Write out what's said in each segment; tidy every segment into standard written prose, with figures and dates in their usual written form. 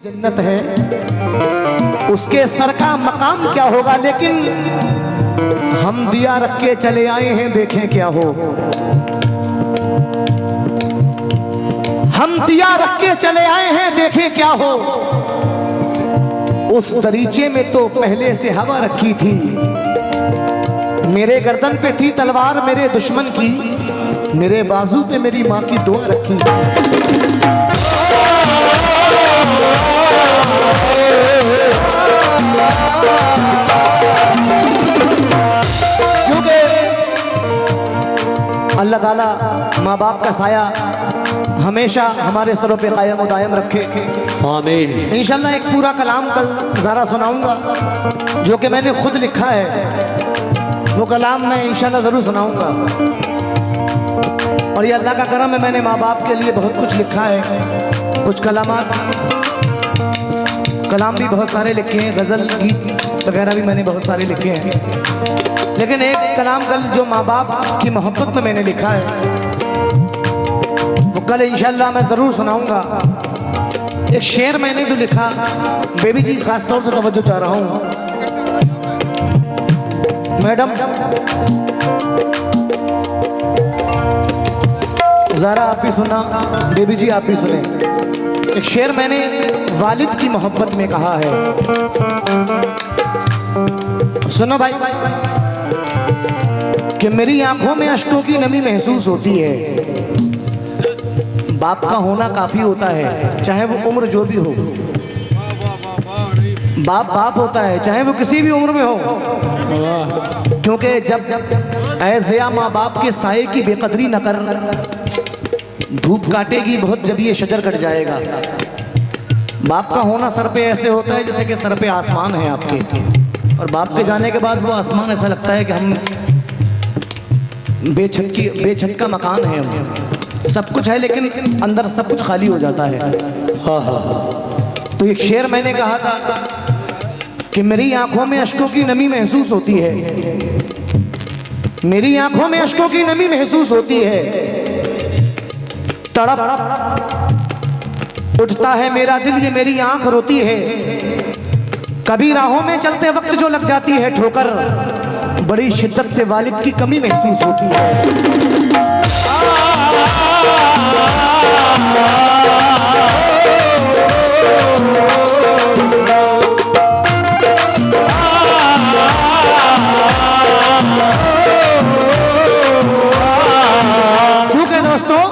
जन्नत है उसके सर का मकाम क्या होगा, लेकिन हम दिया रख के चले आए हैं, देखें क्या हो। हम दिया रख के चले आए हैं, देखें क्या हो। उस दरीचे में तो पहले से हवा रखी थी, मेरे गर्दन पे थी तलवार मेरे दुश्मन की, मेरे बाजू पे मेरी माँ की दुआ रखी थी। क्योंकि अल्लाह ताला माँ बाप का साया हमेशा हमारे सरों पे कायम दायम रखे। आमीन। इंशाल्लाह एक पूरा कलाम कल ज़रा सुनाऊंगा जो कि मैंने खुद लिखा है, वो कलाम मैं इंशाल्लाह ज़रूर सुनाऊंगा। और ये अल्लाह का करम है, मैंने माँ बाप के लिए बहुत कुछ लिखा है। कुछ कलाम भी बहुत सारे लिखे हैं, गज़ल गीत वगैरह भी मैंने बहुत सारे लिखे हैं, लेकिन एक कलाम कल जो माँ बाप की मोहब्बत में मैंने लिखा है वो कल इंशाल्लाह मैं ज़रूर सुनाऊंगा। एक शेर मैंने जो लिखा, बेबी जी खास तौर से तवज्जो चाह रहा हूँ। मैडम ज़रा आप भी सुना, बेबी जी आप भी सुने। एक शेर मैंने वालिद की मोहब्बत में कहा है, सुनो भाई। कि मेरी आंखों में अश्कों की नमी महसूस होती है, बाप का होना काफी होता है, चाहे वो उम्र जो भी हो। बाप बाप होता है चाहे वो किसी भी उम्र में हो, क्योंकि जब ऐज़िया माँ बाप के साये की बेकदरी न कर, धूप काटेगी बहुत जब ये शजर कट जाएगा। बाप का होना सर पे ऐसे होता है जैसे कि सर पे आसमान है आपके, और बाप के जाने के बाद वो आसमान ऐसा लगता है कि हम बेछत का मकान है, हम सब कुछ है लेकिन अंदर सब कुछ खाली हो जाता है। तो एक शेर मैंने कहा था कि मेरी आंखों में अश्कों की नमी महसूस होती है, मेरी आंखों में अश्कों की नमी महसूस होती है, तड़प उठता है मेरा दिल, ये मेरी आंख रोती है। कभी राहों में चलते वक्त जो लग जाती है ठोकर, बड़ी शिद्दत से वालिद की कमी महसूस होती है। क्योंकि दोस्तों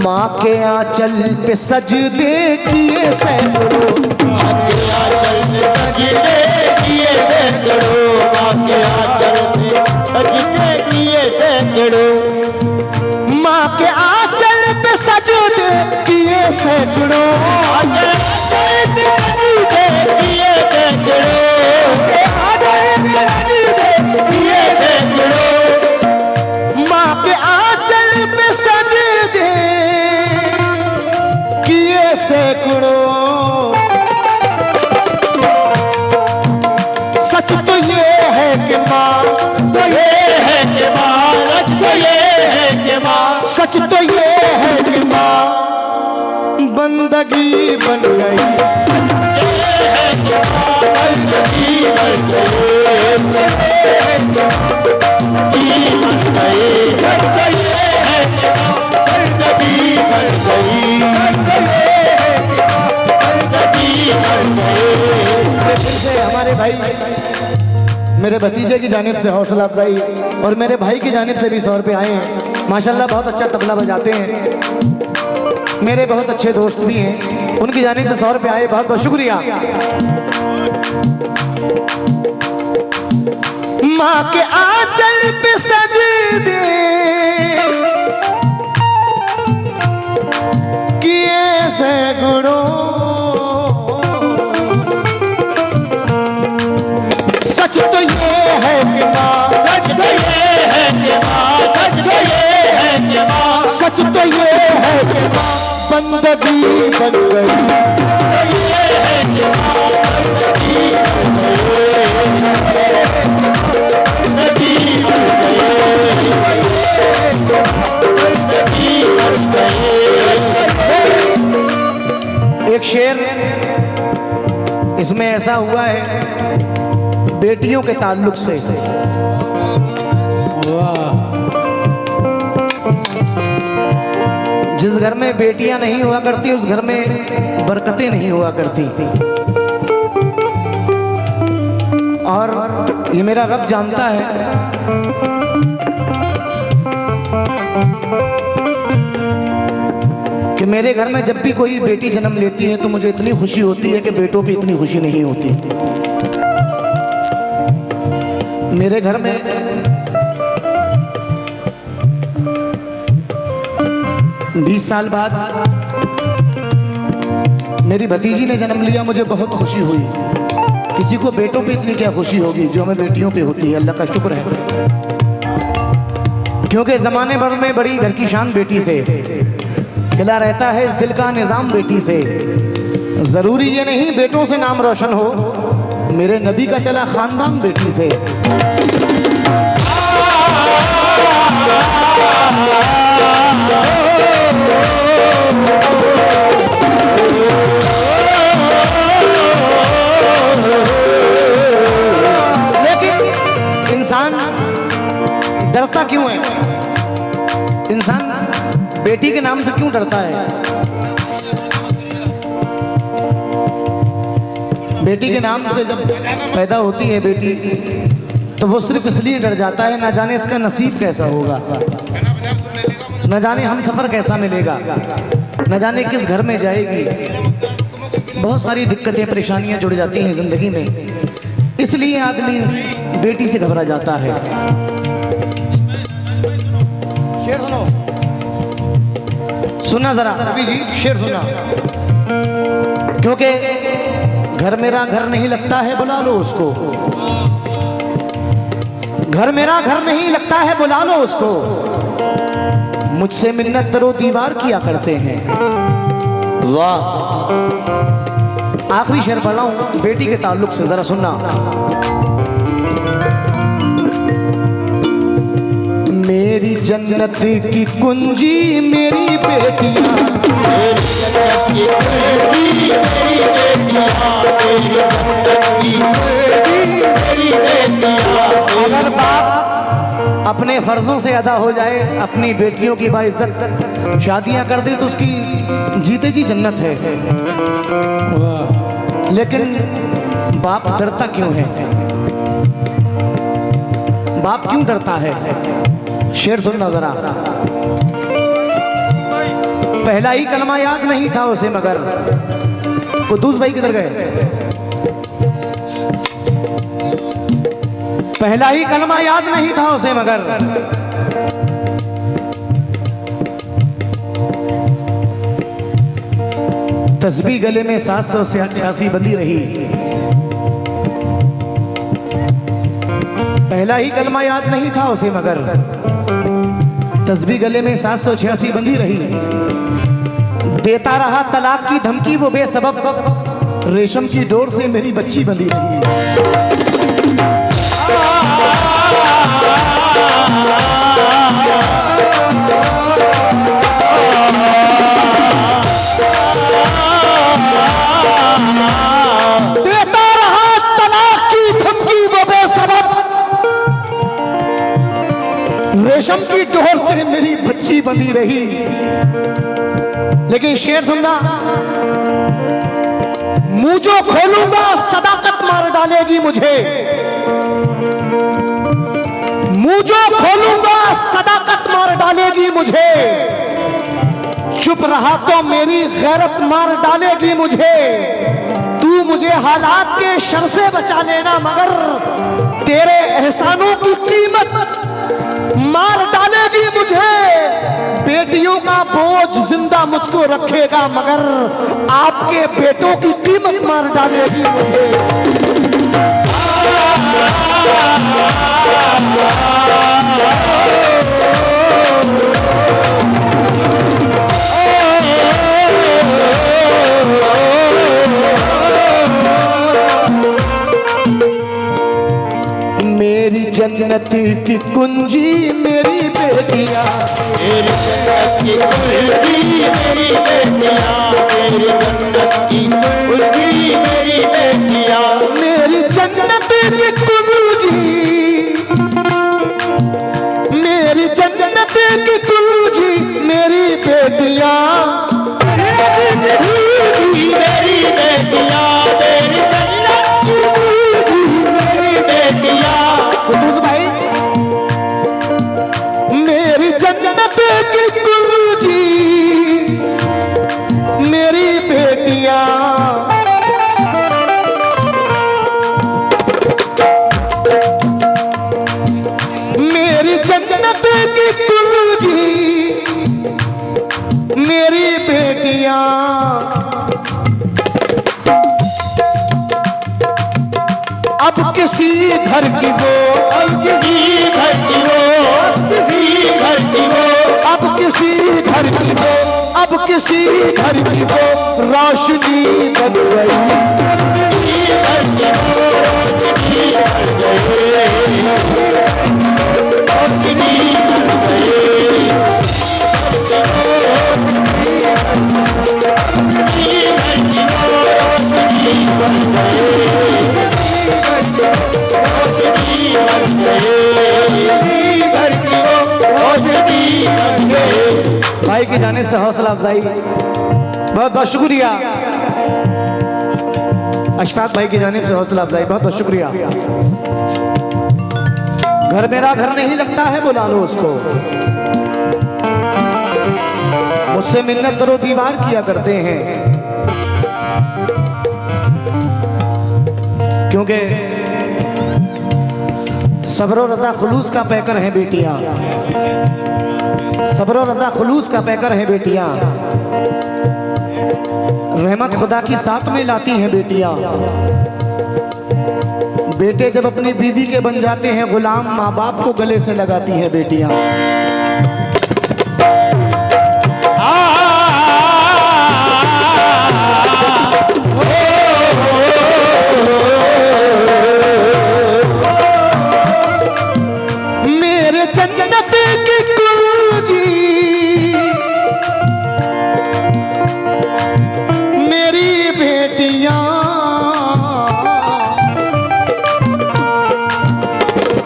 माँ के आंचल पे सजदे किए सैकड़ों, माँ के आंचल पे सजदे किए सैकड़ों, माँ के आंचल पे सजदे किए सैकड़ों, माँ के आंचल पे सजदे किए सैकड़ों, माँ के आंचल पे सजदे किए सैकड़ों। सच तो ये है कि माँ, तो ये है कि माँ, सच तो ये है कि माँ, सच तो ये है कि माँ बंदगी बन गई, बंदगी बन हमारे भाई मेरे भतीजे की जानिब से हौसला अफजाई और मेरे भाई की जानिब से भी 100 रुपये आए हैं। माशाल्लाह बहुत अच्छा तबला बजाते हैं, मेरे बहुत अच्छे दोस्त भी हैं, उनकी जानिब से 100 रुपये आए, बहुत बहुत शुक्रिया। माँ के आंचल पे सजदे किए सैकड़ों, सच तो ये है कि माँ, सच तो ये है कि माँ, सच तो ये है कि माँ, सच तो ये है कि माँ बंदगी बन गई, ये है कि माँ बंदगी बन गई, एक शेर इसमें ऐसा हुआ है बेटियों के ताल्लुक से। जिस घर में बेटियां नहीं हुआ करती उस घर में बरकतें नहीं हुआ करती। और ये मेरा रब जानता है कि मेरे घर में जब भी कोई बेटी जन्म लेती है तो मुझे इतनी खुशी होती है कि बेटों पे इतनी खुशी नहीं होती। मेरे घर में बीस साल बाद मेरी भतीजी ने जन्म लिया, मुझे बहुत खुशी हुई। किसी को बेटों पे इतनी क्या खुशी होगी जो हमें बेटियों पे होती है। अल्लाह का शुक्र है, क्योंकि जमाने भर में बड़ी घर की शान बेटी से खिला रहता है, इस दिल का निजाम बेटी से। जरूरी ये नहीं बेटों से नाम रोशन हो, मेरे नबी का चला खानदान बेटी से। लेकिन इंसान डरता क्यों है? इंसान बेटी के नाम से क्यों डरता है? बेटी के नाम से जब पैदा होती है बेटी तो वो सिर्फ इसलिए डर जाता है, ना जाने इसका नसीब कैसा होगा, न जाने हम सफ़र कैसा मिलेगा, न जाने किस घर में जाएगी। बहुत सारी दिक्कतें परेशानियां जुड़ जाती हैं ज़िंदगी में, इसलिए आदमी बेटी से घबरा जाता है। शेर सुनो, सुनना जरा जी, शेर सुनना। क्योंकि घर मेरा घर नहीं लगता है, बुला लो उसको। घर मेरा घर नहीं लगता है, बुला लो उसको। मुझसे मिन्नत दरो दीवार किया करते हैं। वाह, आखिरी शेर पढ़ा हूं बेटी के ताल्लुक से, जरा सुनना। मेरी जन्नत की कुंजी मेरी बेटियां, अगर बाप अपने फर्जों से अदा हो जाए, अपनी बेटियों की बाइज्जत शादियां कर दे तो उसकी जीते जी जन्नत है। लेकिन बाप डरता क्यों है? बाप क्यों डरता है? शेर सुनना जरा। पहला ही कलमा याद नहीं था उसे, मगर कुद्दूस भाई किधर गए? पहला ही कलमा याद नहीं था उसे, मगर तस्बीह गले में 786 बंधी रही। पहला ही कलमा याद नहीं था उसे, मगर तस्बीह गले में 786 बंधी रही। देता रहा तलाक की धमकी वो बेसबब, रेशम की डोर से मेरी बच्ची बंधी रही। देता रहा तलाक की धमकी वो बेसबब, रेशम की डोर से मेरी बच्ची बंधी रही। लेकिन शेर सुनना, मुंह जो खोलूंगा सदाकत मार डालेगी मुझे। मुंह जो खोलूंगा सदाकत मार डालेगी मुझे। चुप रहा तो मेरी गैरत मार डालेगी मुझे। तू मुझे हालात के शर से बचा लेना, मगर तेरे एहसानों की कीमत मार डालेगी मुझे। बेटियों का बोझ जिंदा मुझको रखेगा, मगर आपके बेटों की कीमत मार डालेगी मुझे। मेरी जन्नत की कुंजी मेरी बेटियां, मेरी जन्नत की कुंजी मेरी बेटियां, मेरी जन्नत किसी घर की वो, अब किसी घर की वो, अब किसी घर की वो, अब किसी घर की वो, अब किसी घर की वो रोशनी बन गई। भाई की जानिब से हौसला अफजाई, बहुत बहुत शुक्रिया। अशफाक भाई की जानिब से हौसला अफजाई, बहुत बहुत शुक्रिया। घर मेरा घर नहीं लगता है, बुला लो उसको। मुझसे मिन्नत दरो दीवार किया करते हैं, क्योंकि सब्र और रजा खुलूस का पैकर है बेटियां, सब्र और रजा खुलूस का पैकर है बेटियां। रहमत खुदा की साथ में लाती हैं बेटियां। बेटे जब अपनी बीवी के बन जाते हैं गुलाम, माँ बाप को गले से लगाती हैं बेटियां। मेरे जन्नत की कुंजी, मेरी बेटियां,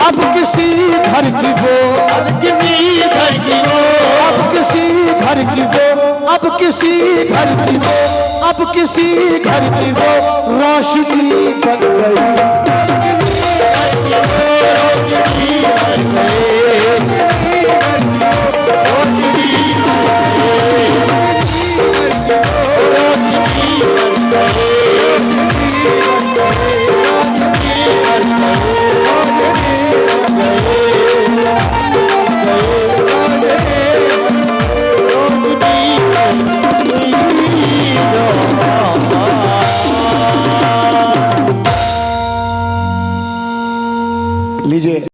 अब किसी घर की वो, अब किसी घर की वो, अब किसी घर की वो, अब किसी घर की वो, अब किसी घर की वो रोशनी बन गई। लीजिए